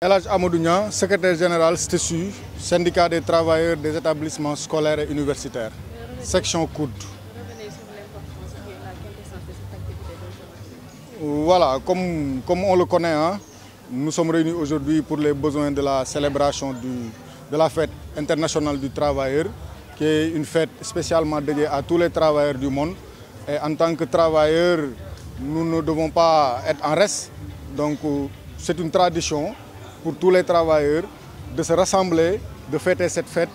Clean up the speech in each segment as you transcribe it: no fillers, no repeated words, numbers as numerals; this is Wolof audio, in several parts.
El Hadj Amadou Niang, secrétaire général STESU, syndicat des travailleurs des établissements scolaires et universitaires, section COUD. Voilà, comme on le connaît, hein, nous sommes réunis aujourd'hui pour les besoins de la célébration de la fête internationale du travailleur, qui est une fête spécialement dédiée à tous les travailleurs du monde. Et en tant que travailleurs, nous ne devons pas être en reste. Donc c'est une tradition pour tous les travailleurs de se rassembler, de fêter cette fête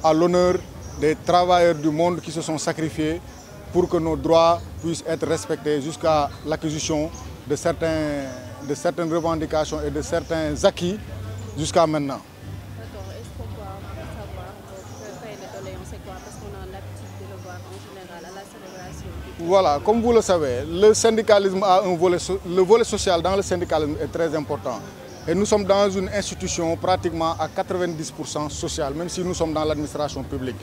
à l'honneur des travailleurs du monde qui se sont sacrifiés pour que nos droits puissent être respectés jusqu'à l'acquisition de certaines revendications et de certains acquis jusqu'à maintenant. D'accord. Est-ce qu'on peut savoir votre cahier de doléances, c'est quoi? Parce qu'on a l'habitude de le voir en général à la célébration. Voilà, comme vous le savez, le syndicalisme a le volet social dans le syndicalisme est très important. Et nous sommes dans une institution pratiquement à 90% sociale, même si nous sommes dans l'administration publique.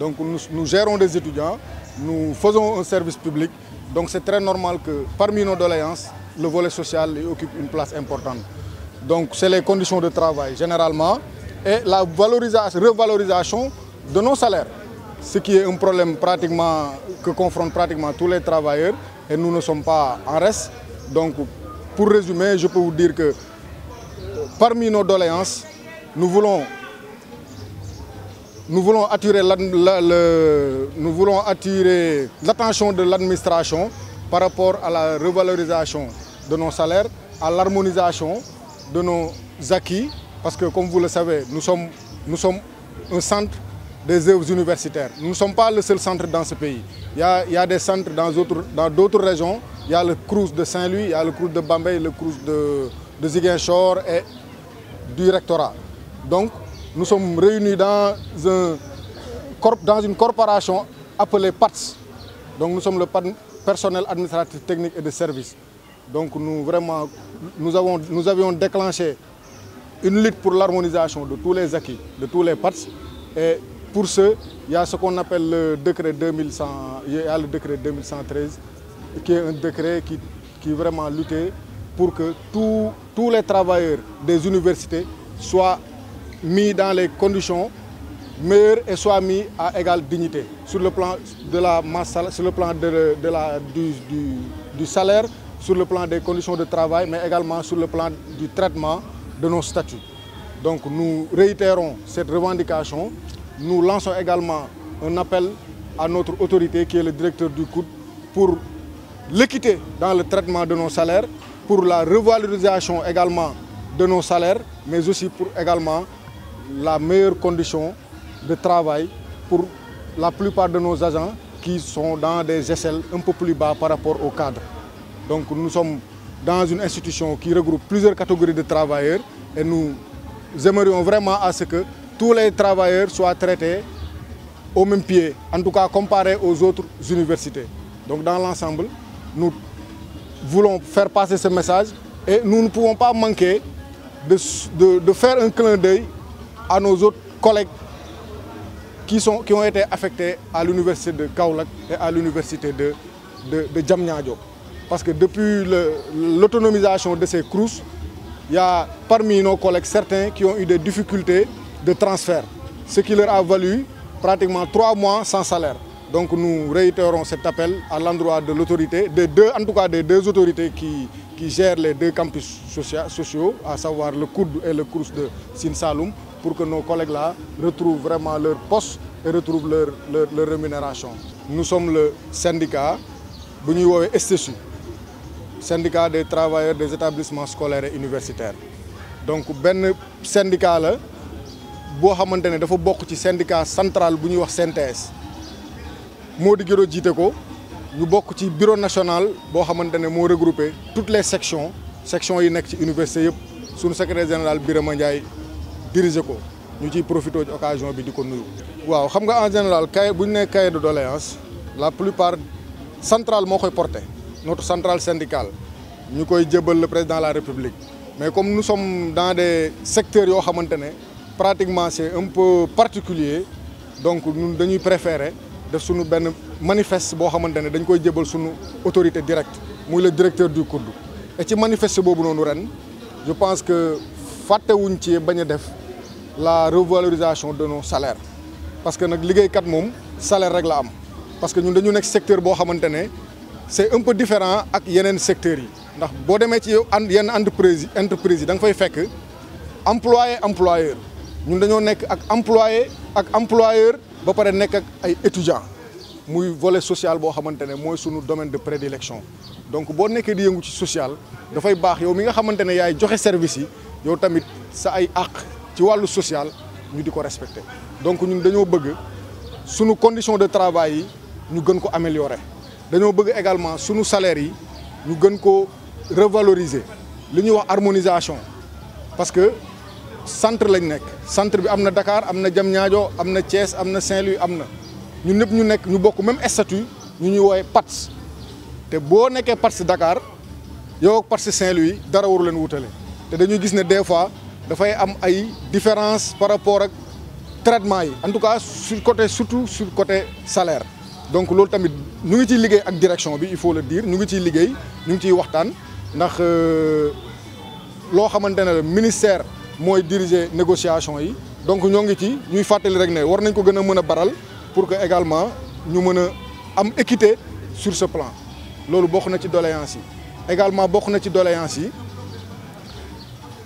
Donc nous gérons des étudiants, nous faisons un service public. Donc c'est très normal que parmi nos doléances, le volet social occupe une place importante. Donc c'est les conditions de travail généralement et la revalorisation de nos salaires. Ce qui est un problème que confrontent pratiquement tous les travailleurs et nous ne sommes pas en reste. Donc pour résumer, je peux vous dire que parmi nos doléances, nous voulons attirer l'attention de l'administration par rapport à la revalorisation de nos salaires, à l'harmonisation de nos acquis, parce que comme vous le savez, nous sommes un centre des œuvres universitaires. Nous ne sommes pas le seul centre dans ce pays. Il y a des centres dans d'autres régions. Il y a le Crous de Saint-Louis, il y a le Crous de Bambey, le Crous de Ziguinchor et du rectorat. Donc, nous sommes réunis dans une corporation appelée PATS. Donc, nous sommes le personnel administratif, technique et de service. Donc, nous avions déclenché une lutte pour l'harmonisation de tous les acquis, de tous les PATS. Et pour ce, il y a ce qu'on appelle le décret 2113, qui est un décret qui vraiment lutté pour que tous les travailleurs des universités soient mis dans les conditions meilleures et soient mis à égale dignité sur le plan de la masse, sur le plan du salaire, sur le plan des conditions de travail, mais également sur le plan du traitement de nos statuts. Donc nous réitérons cette revendication. Nous lançons également un appel à notre autorité qui est le directeur du COUD pour l'équité dans le traitement de nos salaires, pour la revalorisation également de nos salaires, mais aussi pour également la meilleure condition de travail pour la plupart de nos agents qui sont dans des échelles un peu plus bas par rapport au cadre. Donc nous sommes dans une institution qui regroupe plusieurs catégories de travailleurs et nous aimerions vraiment à ce que tous les travailleurs soient traités au même pied, en tout cas comparés aux autres universités. Donc dans l'ensemble, nous voulons faire passer ce message et nous ne pouvons pas manquer de faire un clin d'œil à nos autres collègues qui ont été affectés à l'université de Kaolack et à l'université de Diamniadio. Parce que depuis l'autonomisation de ces CROUS, il y a parmi nos collègues certains qui ont eu des difficultés de transfert, ce qui leur a valu pratiquement 3 mois sans salaire. Donc nous réitérons cet appel à l'endroit de l'autorité, en tout cas des deux autorités qui gèrent les deux campus sociaux, à savoir le COUD et le CROUS de Sine Saloum, pour que nos collègues-là retrouvent vraiment leur poste et retrouvent leur rémunération. Nous sommes le syndicat STESU, syndicat des travailleurs des établissements scolaires et universitaires. Donc ben syndicat la boo xamante ne dafa bokk ci syndicat central bu ñuy wax CNTS. Mody Guiro jiite ko ñu bokk ci bureau national boo xamante ne moo regroupé toutes les sections yi nekk ci université yëpp suñu secrétaire général Birama Ndiaye dirigé ko ñu ciy profité ci occasion bi di ko nuyu. waaw xam nga en général bu ñu nee cahier de doléance la plupart centrale moo koy porté notre centrale syndicale ñu koy jébal le président de la République. Mais comme nous sommes dans des secteurs yoo xamante ne pratiquement c'est un peu particulier, donc ñun dañuy préférer def suñu benn manifeste boo xamante ne dañ koy jébal suñu autorité directe muy le directeur du COUD. Et ci manifeste boobu noonu ren je pense que fàttewuñ ci bañ a def la revalorisation de nos salaires parce que nag liggéeykat moom salaire rek la am parce que ñun dañu nekk secteur boo xamante ne c'est un peu différent ak yeneen secteurs yi ndax boo demee ci yenn entreprise yi da nga fay fekk employé employeur ñun dañoo nekk ak employé ak employeur ba pare nekk ak ay étudiants muy volet social boo xamante ne mooy sunu domaine de prédilection donc boo nekkee di yëngu ci social dafay baax yow mi nga xamante ne yaay joxe service yi yow tamit sa ay àq ci wàllu social ñu di ko respecter donc ñun dañoo bëgg sunu condition de travail yi ñu gën ko améliorer dañoo bëgg également sunu salaire yi ñu gën ko revaloriser li ñuy wax harmonisation parce que centre lañ nekk centre bi am na Dakar am na Diamniadio am na Thiès am na Saint-Louis am na ñun ñëpp ñu nekk ñu bokk même statut ñu ñuy woowee PATS te boo nekkee PATS Dakar yow ak PATS Saint-Louis dara waru leen wutale te dañuy gis ne des fois dafay am ay différence par rapport ak traitement yi en tout cas surtout sur côté salaire donc loolu tamit ñu ngi ciy liggéey ak direction bi il faut le dire ñu ngi ciy liggéey ñu ngi ciy waxtaan ndax loo xamante ne ministère mooy diriger négociation yi donc ñoo ngi ci ñuy fàttali rek ne war nañ ko gën a mën a baral pour que également ñu mën a am équité sur ce plan loolu bokk na ci doléance yi également bokk na ci doléance yi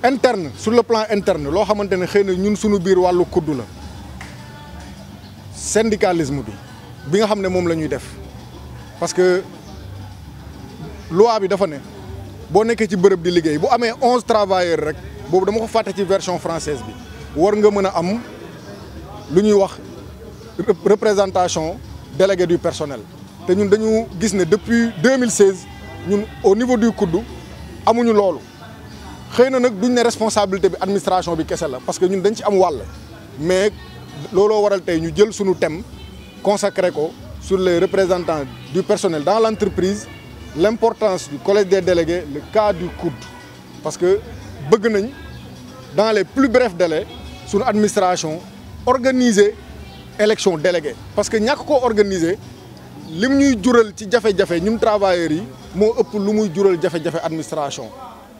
interne sur le plan interne loo xamante ne xëy na ñun suñu biir wàllu kuddu la syndicalisme bi nga xam ne moom la ñuy def parce que loi bi dafa ne boo nekkee ci bërëb di liggéey bu amee 11 travailleurs rek boobu dama ko fàtte ci version française bi war nga mën a am lu ñuy wax représentation délégué du personnel te ñun dañu gis ne depuis 2016 ñun au niveau du kuddu amuñu loolu xëy na nag duñ ne responsabilité bi administration bi kese la parce que ñun dañ ci am wàll mais looloo waral tey ñu jël suñu thème consacré ko sur les représentants du personnel dans l'entreprise l'importance du collège des délégués le cas du COUD parce que bëgg nañ dans les plus brefs délais suñu administration organiser élection délégué parce que ñàkk koo organiser lim ñuy jural ci jafe-jafe ñun travailleurs yi moo ëpp lu muy jural jafe-jafe administration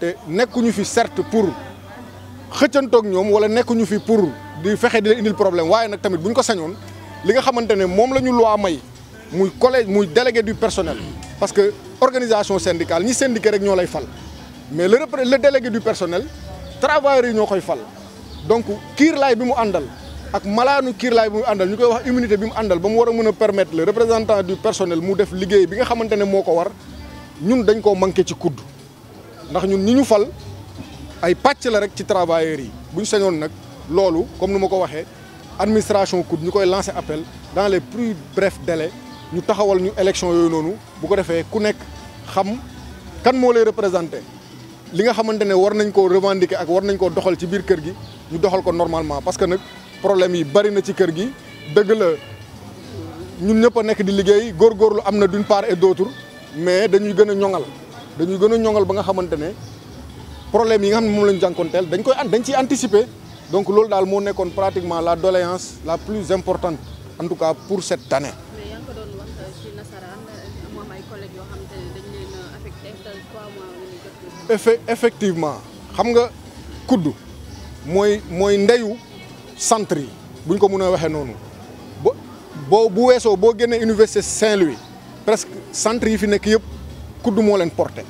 te nekkuñu fi certes pour xëccantoog ñoom wala nekkuñu fi pour di fexe di leen indil problème waaye nag tamit bu ñu ko sañoon li nga xamante ne moom la ñu loi may muy collège muy délégué du personnel parce que organisation syndicale ñi syndiqué rek ñoo lay fal mais le délégué du personnel travailleurs yi ñoo koy fal donc kiirlaay bi mu àndal ak malaanu kiirlaay bi mu àndal ñu koy wax immunité bi mu àndal ba mu war a mën a permettre le représentant du personnel mu def liggéey bi nga xamante ne moo ko war ñun dañ koo manqué ci kudd ndax ñun ñi ñu fal ay pàcc la rek ci travailleurs yi bu ñu sañoon nag loolu comme ni ma ko waxee administration COUD ñu koy lancer appel dans les plus brefs délais ñu taxawal ñu élection yooyu noonu bu ko defee ku nekk xam kan moo lay représenter li nga xamante ne war nañ koo revendiquer ak war nañ koo doxal ci biir kër gi ñu doxal ko normalement parce que nag problème yi bari na ci kër gi dëgg la ñun ñëpp a nekk di liggéey góorgóorlu am na d'une part et d'autre mais dañuy gën a ñoŋal ba nga xamante ne problème yi nga xam ne moom la ñu jànkoonteel dañ ciy anticiper donc loolu daal moo nekkoon pratiquement la doléance la plus importante en tout cas pour cette année. mais yaa ngi ko doon wax ci nasaraan mu am ay collègues yoo xamante ne dañ leen affecté 3 mois la ñuy jot. effectivement xam nga kuddu mooy ndeyu centre yi bu ñu ko mën a waxee noonu bu weesoo boo génnee université Saint-Louis presque centre yi fi nekk yëpp kuddu moo leen porté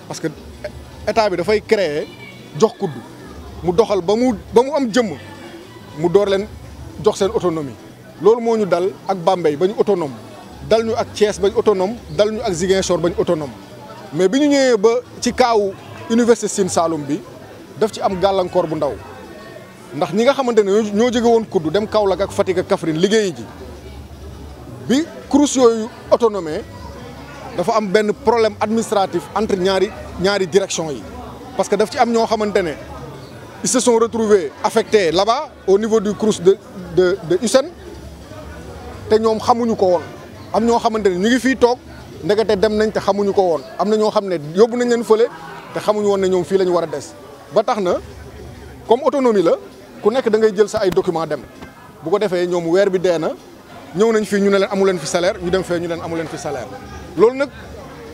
parce que état bi dafay créer jox kuddu mu doxal ba mu am jëmm mu door leen jox seen autonomie loolu moo ñu dal ak Bambey ba ñu autonome dal ñu ak Thiès ba ñu autonome dal ñu ak Ziguinchor ba ñu autonome mais bi ñu ñëwee ba ci kaawu université Sine Saloum bi daf ci am gàllankoor bu ndaw ndax ñi nga xamante ne ñoo jóge woon kuddu dem Kaolack ak Fatick ak Kaffrine liggéeyi ji bi CROUS yooyu autonome dafa am benn problème administratif entre ñaari direction yi parce que daf ci am ñoo xamante ne ils se sont retrouvés affectés là-bas au niveau du CROUS de USSEN te ñoom xamuñu ko woon am ñoo xamante ne ñu ngi fii toog ndekete dem nañ te xamuñu ko woon am na ñoo xam ne yóbbu nañ leen fële te xamuñu woon ne ñoom fii la ñu war a des ba tax na comme autonomie la ku nekk da ngay jël sa ay documents dem bu ko defee ñoom weer bi dee na ñëw nañ fii ñu ne leen amu leen fi salaire ñu dem fee ñu leen amu leen fi salaire loolu nag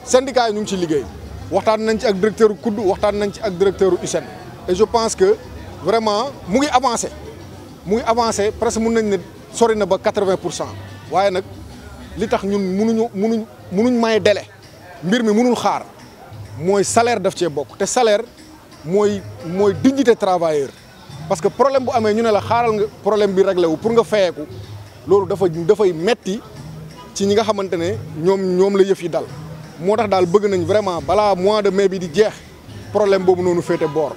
syndicat yi ñu ngi ciy liggéey waxtaan nañ ci ak directeur COUD waxtaan nañ ci ak directeur USSEN et je pense que vraiment mu ngi avancé presque mun nañ ne sori na ba 80%. waaye nag li tax ñun munuñ may délai mbir mi munul xaar mooy salaire daf cee bokk te salaire mooy dignité travailleur. parce que problème bu amee ñu ne la xaaral nga problème bi réglé wu pour nga fayeeku loolu dafay metti ci ñi nga xamante ne ñoom la yëf yi dal. moo tax daal bëgg nañ vraiment balaa mois de mai bi di jeex problème boobu noonu féete boor.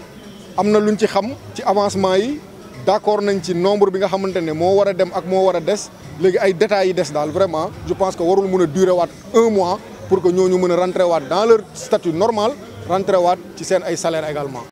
am na luñ ci xam ci avancement yi d'accord nañ ci nombre bi nga xamante ne moo war a dem ak moo war a des léegi ay détails yi des daal vraiment je pense que warul mën a durer waat 1 mois pour que ñooñu mën a rentrer waat dans leur statut normal rentrer waat ci seen ay salaire également.